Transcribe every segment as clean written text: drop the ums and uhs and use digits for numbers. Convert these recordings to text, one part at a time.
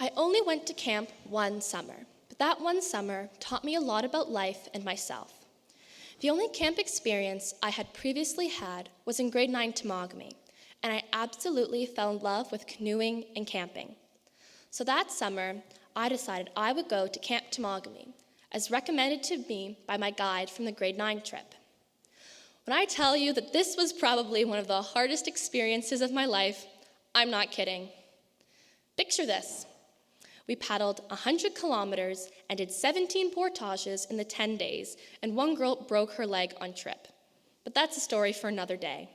I only went to camp one summer, but that one summer taught me a lot about life and myself. The only camp experience I had previously had was in grade 9 Temagami, and I absolutely fell in love with canoeing and camping. So that summer, I decided I would go to Camp Temagami, as recommended to me by my guide from the grade 9 trip. When I tell you that this was probably one of the hardest experiences of my life, I'm not kidding. Picture this. We paddled 100 kilometers and did 17 portages in the 10 days, and one girl broke her leg on trip. But that's a story for another day.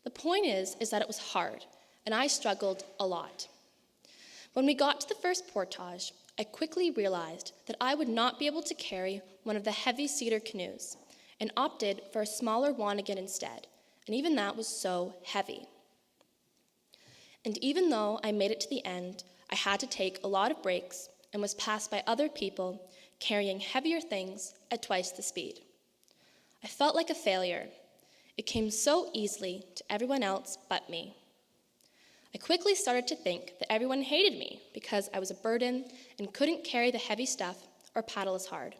The point is that it was hard, and I struggled a lot. When we got to the first portage, I quickly realized that I would not be able to carry one of the heavy cedar canoes, and opted for a smaller Wanigan instead, and even that was so heavy. And even though I made it to the end, I had to take a lot of breaks and was passed by other people carrying heavier things at twice the speed. I felt like a failure. It came so easily to everyone else but me. I quickly started to think that everyone hated me because I was a burden and couldn't carry the heavy stuff or paddle as hard.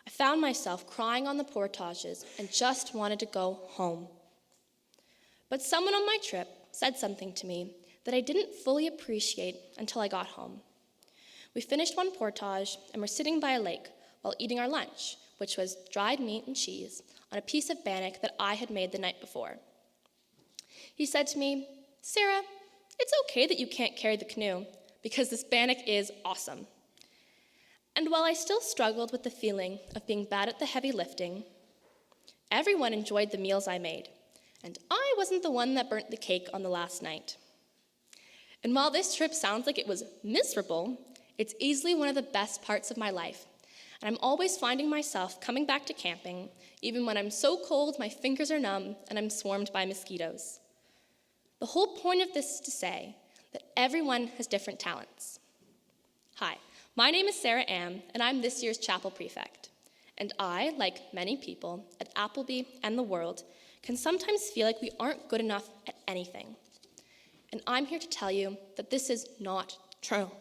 I found myself crying on the portages and just wanted to go home. But someone on my trip said something to me that I didn't fully appreciate until I got home. We finished one portage and were sitting by a lake while eating our lunch, which was dried meat and cheese on a piece of bannock that I had made the night before. He said to me, "Sarah, it's okay that you can't carry the canoe because this bannock is awesome." And while I still struggled with the feeling of being bad at the heavy lifting, everyone enjoyed the meals I made, and I wasn't the one that burnt the cake on the last night. And while this trip sounds like it was miserable, it's easily one of the best parts of my life. And I'm always finding myself coming back to camping, even when I'm so cold my fingers are numb and I'm swarmed by mosquitoes. The whole point of this is to say that everyone has different talents. Hi, my name is Sarah Ann, and I'm this year's chapel prefect. And I, like many people at Appleby and the world, can sometimes feel like we aren't good enough at anything. And I'm here to tell you that this is not true.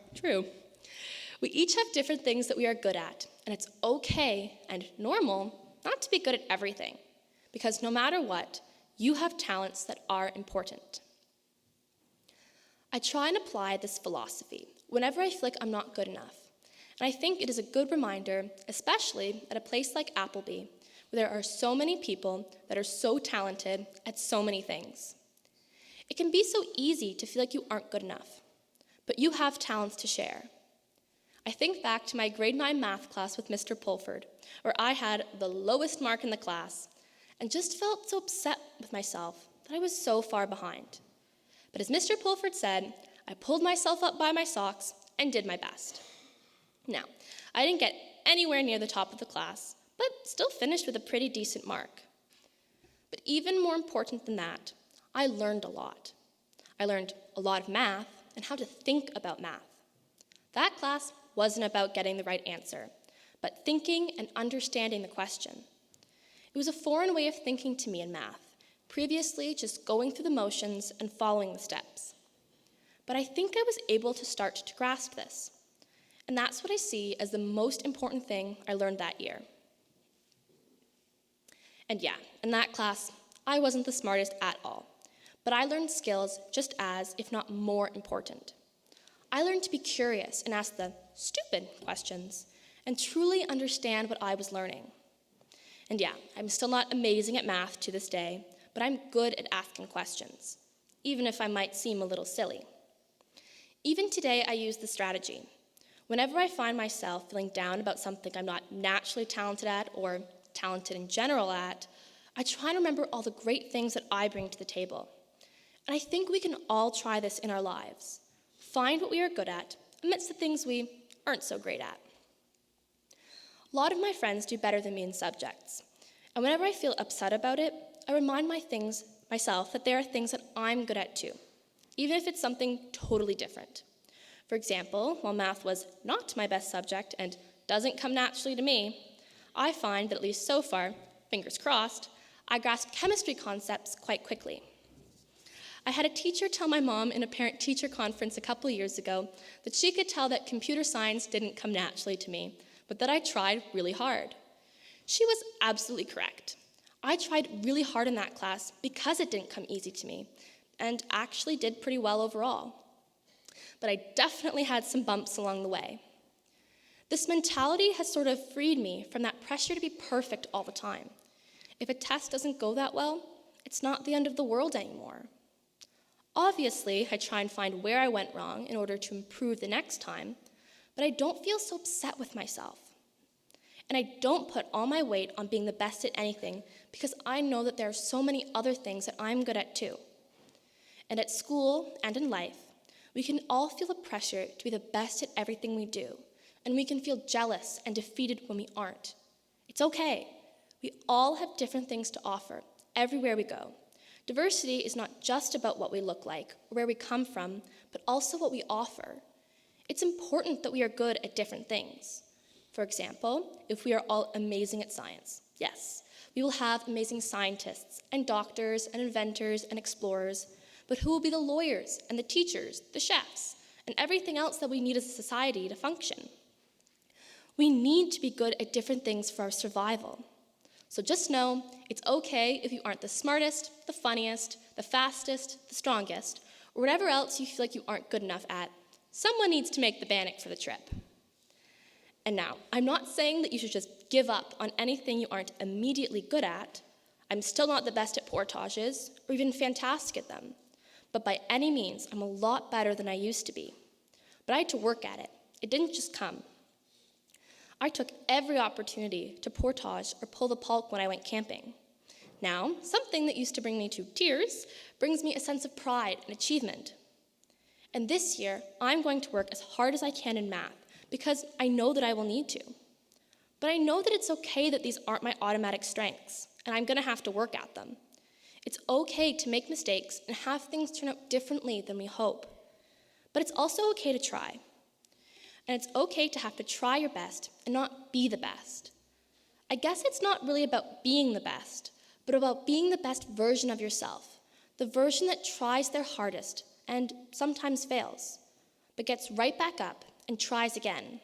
We each have different things that we are good at, and it's okay and normal not to be good at everything, because no matter what, you have talents that are important. I try and apply this philosophy whenever I feel like I'm not good enough, and I think it is a good reminder, especially at a place like Appleby, where there are so many people that are so talented at so many things. It can be so easy to feel like you aren't good enough, but you have talents to share. I think back to my grade 9 math class with Mr. Pulford, where I had the lowest mark in the class and just felt so upset with myself that I was so far behind. But as Mr. Pulford said, I pulled myself up by my socks and did my best. Now, I didn't get anywhere near the top of the class, but still finished with a pretty decent mark. But even more important than that, I learned a lot. I learned a lot of math and how to think about math. That class wasn't about getting the right answer, but thinking and understanding the question. It was a foreign way of thinking to me in math, previously just going through the motions and following the steps. But I think I was able to start to grasp this, and that's what I see as the most important thing I learned that year. And yeah, in that class, I wasn't the smartest at all. But I learned skills just as, if not more, important. I learned to be curious and ask the stupid questions and truly understand what I was learning. And yeah, I'm still not amazing at math to this day, but I'm good at asking questions, even if I might seem a little silly. Even today, I use this strategy. Whenever I find myself feeling down about something I'm not naturally talented at or talented in general at, I try and remember all the great things that I bring to the table. And I think we can all try this in our lives. Find what we are good at amidst the things we aren't so great at. A lot of my friends do better than me in subjects. And whenever I feel upset about it, I remind myself that there are things that I'm good at too, even if it's something totally different. For example, while math was not my best subject and doesn't come naturally to me, I find that at least so far, fingers crossed, I grasp chemistry concepts quite quickly. I had a teacher tell my mom in a parent-teacher conference a couple years ago that she could tell that computer science didn't come naturally to me, but that I tried really hard. She was absolutely correct. I tried really hard in that class because it didn't come easy to me, and actually did pretty well overall. But I definitely had some bumps along the way. This mentality has sort of freed me from that pressure to be perfect all the time. If a test doesn't go that well, it's not the end of the world anymore. Obviously, I try and find where I went wrong in order to improve the next time, but I don't feel so upset with myself. And I don't put all my weight on being the best at anything because I know that there are so many other things that I'm good at too. And at school and in life, we can all feel the pressure to be the best at everything we do, and we can feel jealous and defeated when we aren't. It's okay. We all have different things to offer everywhere we go. Diversity is not just about what we look like or where we come from, but also what we offer. It's important that we are good at different things. For example, if we are all amazing at science, yes, we will have amazing scientists and doctors and inventors and explorers, but who will be the lawyers and the teachers, the chefs, and everything else that we need as a society to function? We need to be good at different things for our survival. So just know it's okay if you aren't the smartest, the funniest, the fastest, the strongest, or whatever else you feel like you aren't good enough at. Someone needs to make the bannock for the trip. And now, I'm not saying that you should just give up on anything you aren't immediately good at. I'm still not the best at portages, or even fantastic at them. But by any means, I'm a lot better than I used to be. But I had to work at it. It didn't just come. I took every opportunity to portage or pull the pulk when I went camping. Now, something that used to bring me to tears brings me a sense of pride and achievement. And this year, I'm going to work as hard as I can in math because I know that I will need to. But I know that it's okay that these aren't my automatic strengths, and I'm going to have to work at them. It's okay to make mistakes and have things turn out differently than we hope. But it's also okay to try. And it's okay to have to try your best and not be the best. I guess it's not really about being the best, but about being the best version of yourself, the version that tries their hardest and sometimes fails, but gets right back up and tries again.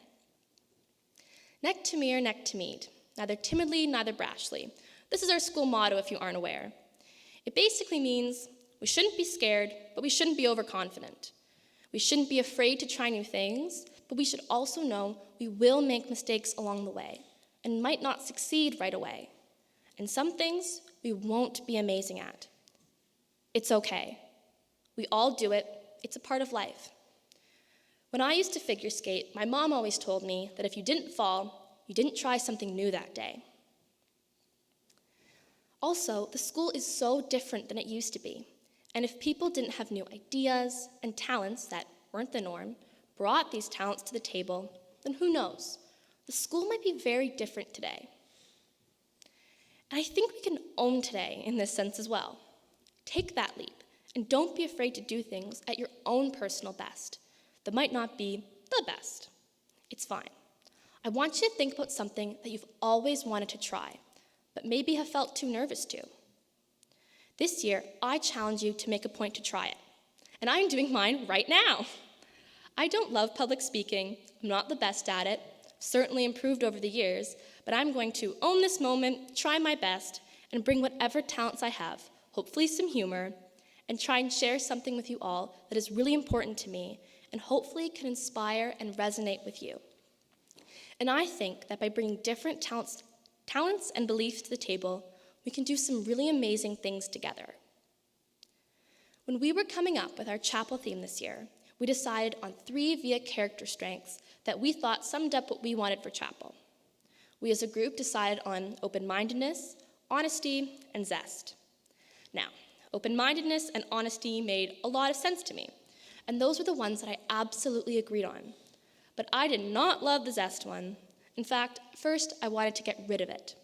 Neck to me or neck to meet, neither timidly, neither brashly. This is our school motto if you aren't aware. It basically means we shouldn't be scared, but we shouldn't be overconfident. We shouldn't be afraid to try new things, but we should also know we will make mistakes along the way and might not succeed right away. And some things we won't be amazing at. It's okay. We all do it. It's a part of life. When I used to figure skate, my mom always told me that if you didn't fall, you didn't try something new that day. Also, the school is so different than it used to be. And if people didn't have new ideas and talents that weren't the norm, brought these talents to the table, then who knows? The school might be very different today. And I think we can own today in this sense as well. Take that leap, and don't be afraid to do things at your own personal best that might not be the best. It's fine. I want you to think about something that you've always wanted to try, but maybe have felt too nervous to. This year, I challenge you to make a point to try it, and I'm doing mine right now. I don't love public speaking. I'm not the best at it, certainly improved over the years, but I'm going to own this moment, try my best, and bring whatever talents I have, hopefully some humor, and try and share something with you all that is really important to me and hopefully can inspire and resonate with you. And I think that by bringing different talents and beliefs to the table, we can do some really amazing things together. When we were coming up with our chapel theme this year, we decided on 3 VIA character strengths that we thought summed up what we wanted for chapel. We as a group decided on open-mindedness, honesty, and zest. Now, open-mindedness and honesty made a lot of sense to me, and those were the ones that I absolutely agreed on. But I did not love the zest one. In fact, first I wanted to get rid of it.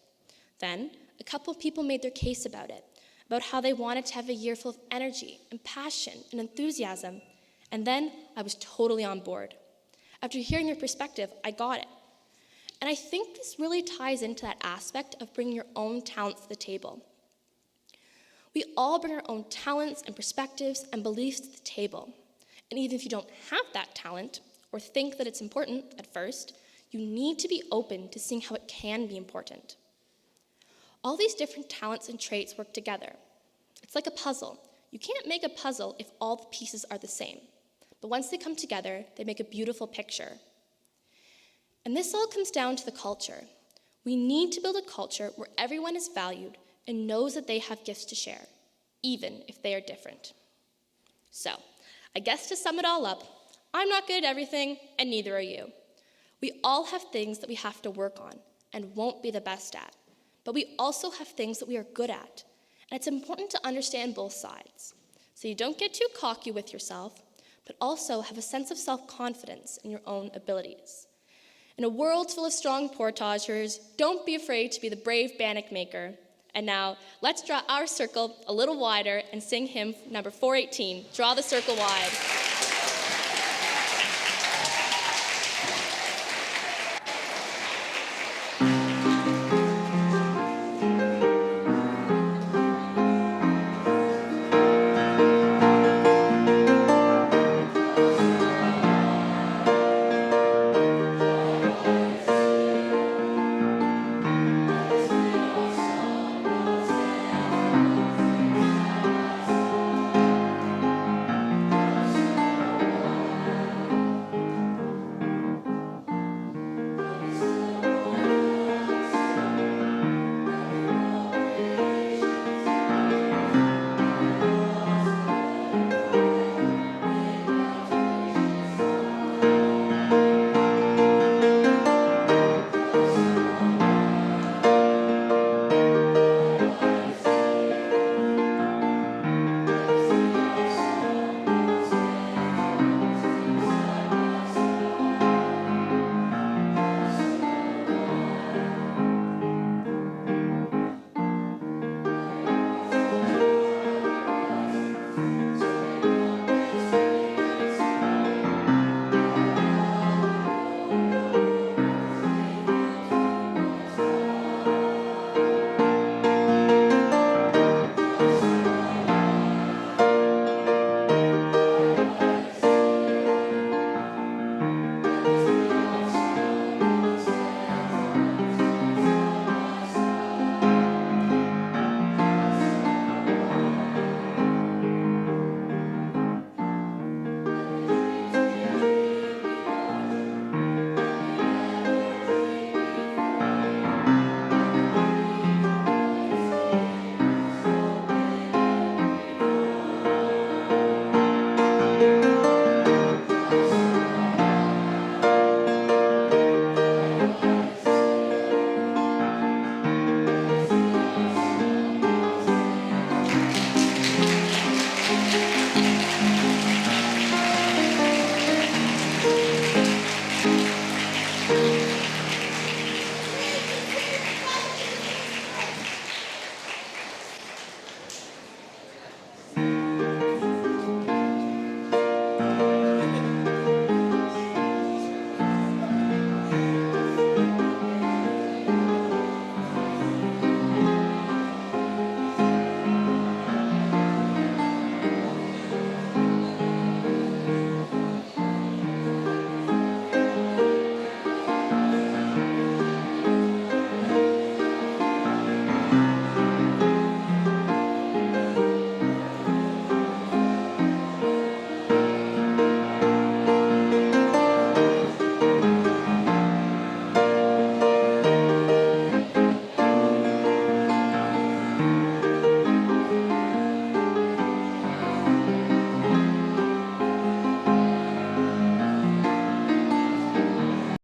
Then, a couple of people made their case about it, about how they wanted to have a year full of energy and passion and enthusiasm, and then I was totally on board. After hearing your perspective, I got it. And I think this really ties into that aspect of bringing your own talents to the table. We all bring our own talents and perspectives and beliefs to the table. And even if you don't have that talent or think that it's important at first, you need to be open to seeing how it can be important. All these different talents and traits work together. It's like a puzzle. You can't make a puzzle if all the pieces are the same. But once they come together, they make a beautiful picture. And this all comes down to the culture. We need to build a culture where everyone is valued and knows that they have gifts to share, even if they are different. So, I guess to sum it all up, I'm not good at everything, and neither are you. We all have things that we have to work on and won't be the best at, but we also have things that we are good at, and it's important to understand both sides, so you don't get too cocky with yourself, but also have a sense of self-confidence in your own abilities. In a world full of strong portagers, don't be afraid to be the brave bannock maker. And now, let's draw our circle a little wider and sing hymn number 418, Draw the Circle Wide.